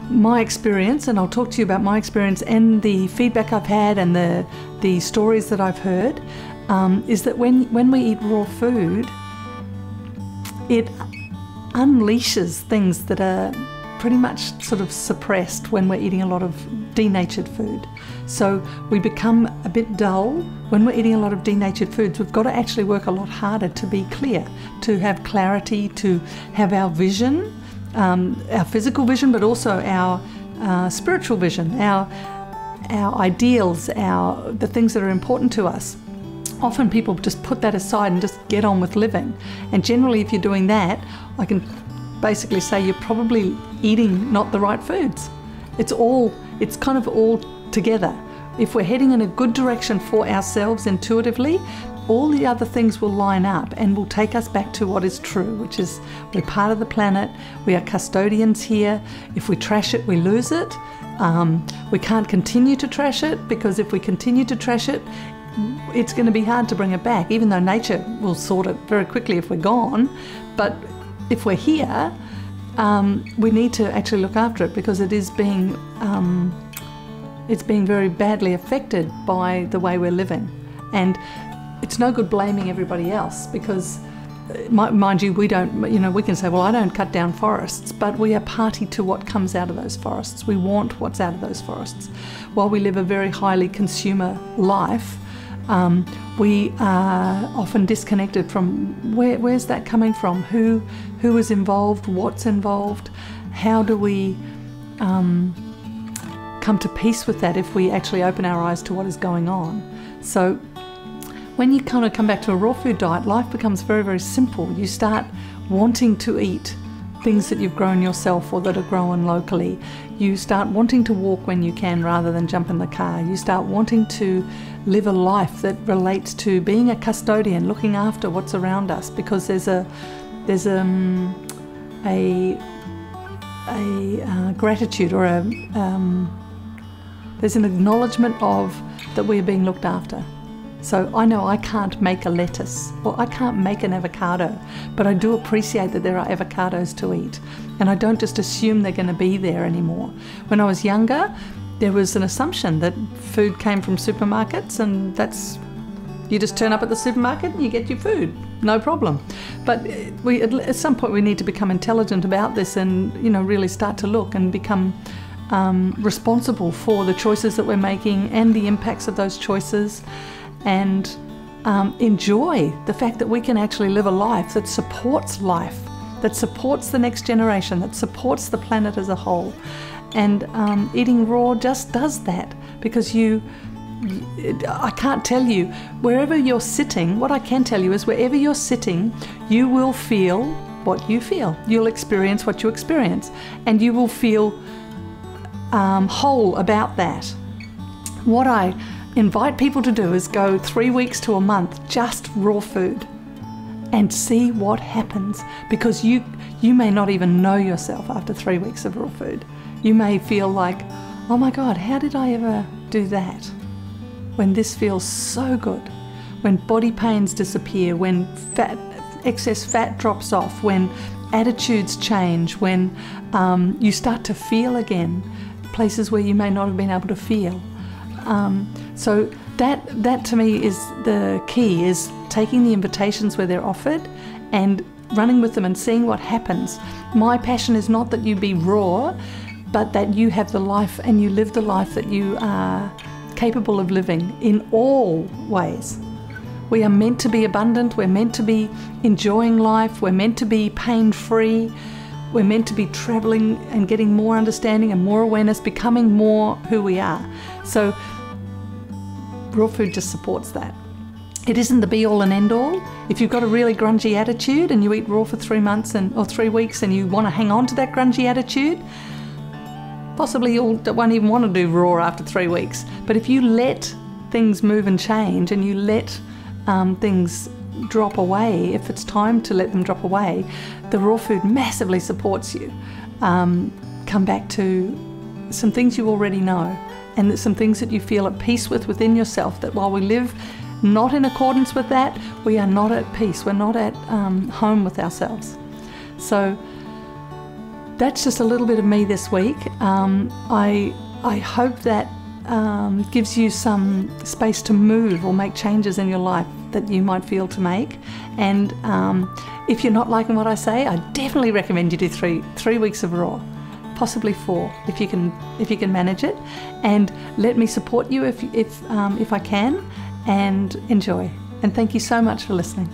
my experience, and I'll talk to you about my experience and the feedback I've had and the stories that I've heard, is that when we eat raw food, it unleashes things that are pretty much sort of suppressed when we're eating a lot of denatured food. So we become a bit dull. When we're eating a lot of denatured foods, we've got to actually work a lot harder to be clear, to have clarity, to have our vision, our physical vision, but also our spiritual vision, our ideals, the things that are important to us. Often people just put that aside and just get on with living. And generally, if you're doing that, I can basically say you're probably eating not the right foods. It's kind of all together. If we're heading in a good direction for ourselves intuitively, all the other things will line up and will take us back to what is true, which is we're part of the planet, we are custodians here. If we trash it, we lose it. We can't continue to trash it, because if we continue to trash it, it's going to be hard to bring it back, even though nature will sort it very quickly if we're gone. But if we're here, we need to actually look after it, because it's being very badly affected by the way we're living. And it's no good blaming everybody else, because mind you, we can say, well, I don't cut down forests, but we are party to what comes out of those forests. We want what's out of those forests. While we live a very highly consumer life, we are often disconnected from where's that coming from, who is involved, what's involved, how do we come to peace with that if we actually open our eyes to what is going on. So when you kind of come back to a raw food diet, life becomes very, very simple. You start wanting to eat things that you've grown yourself or that are grown locally. You start wanting to walk when you can rather than jump in the car. You start wanting to live a life that relates to being a custodian, looking after what's around us, because there's a gratitude, or there's an acknowledgement of that we are being looked after. So I know I can't make a lettuce, or I can't make an avocado, but I do appreciate that there are avocados to eat. And I don't just assume they're going to be there anymore. When I was younger, there was an assumption that food came from supermarkets, and you just turn up at the supermarket and you get your food, no problem. But at some point we need to become intelligent about this and really start to look and become responsible for the choices that we're making and the impacts of those choices, and enjoy the fact that we can actually live a life, that supports the next generation, that supports the planet as a whole. And eating raw just does that, because I can't tell you, wherever you're sitting, what I can tell you is wherever you're sitting, you will feel what you feel. You'll experience what you experience, and you will feel whole about that. What I invite people to do is go 3 weeks to a month just raw food and see what happens, because you may not even know yourself after 3 weeks of raw food. You may feel like, oh my God, how did I ever do that? When this feels so good, when body pains disappear, when excess fat drops off, when attitudes change, when you start to feel again places where you may not have been able to feel. So that to me is the key, is taking the invitations where they're offered and running with them and seeing what happens. My passion is not that you be raw, but that you have the life and you live the life that you are capable of living in all ways. We are meant to be abundant, we're meant to be enjoying life, we're meant to be pain-free, we're meant to be traveling and getting more understanding and more awareness, becoming more who we are. So raw food just supports that. It isn't the be-all and end-all. If you've got a really grungy attitude and you eat raw for 3 months or 3 weeks and you want to hang on to that grungy attitude, possibly you won't even want to do raw after 3 weeks. But if you let things move and change, and you let things drop away, if it's time to let them drop away, the raw food massively supports you. Come back to some things you already know, and some things that you feel at peace with within yourself, that while we live not in accordance with that, we are not at peace, we're not at home with ourselves. So that's just a little bit of me this week. I hope that gives you some space to move or make changes in your life that you might feel to make. And if you're not liking what I say, I definitely recommend you do three weeks of raw, possibly 4 if you can manage it. And let me support you if I can, and enjoy. And thank you so much for listening.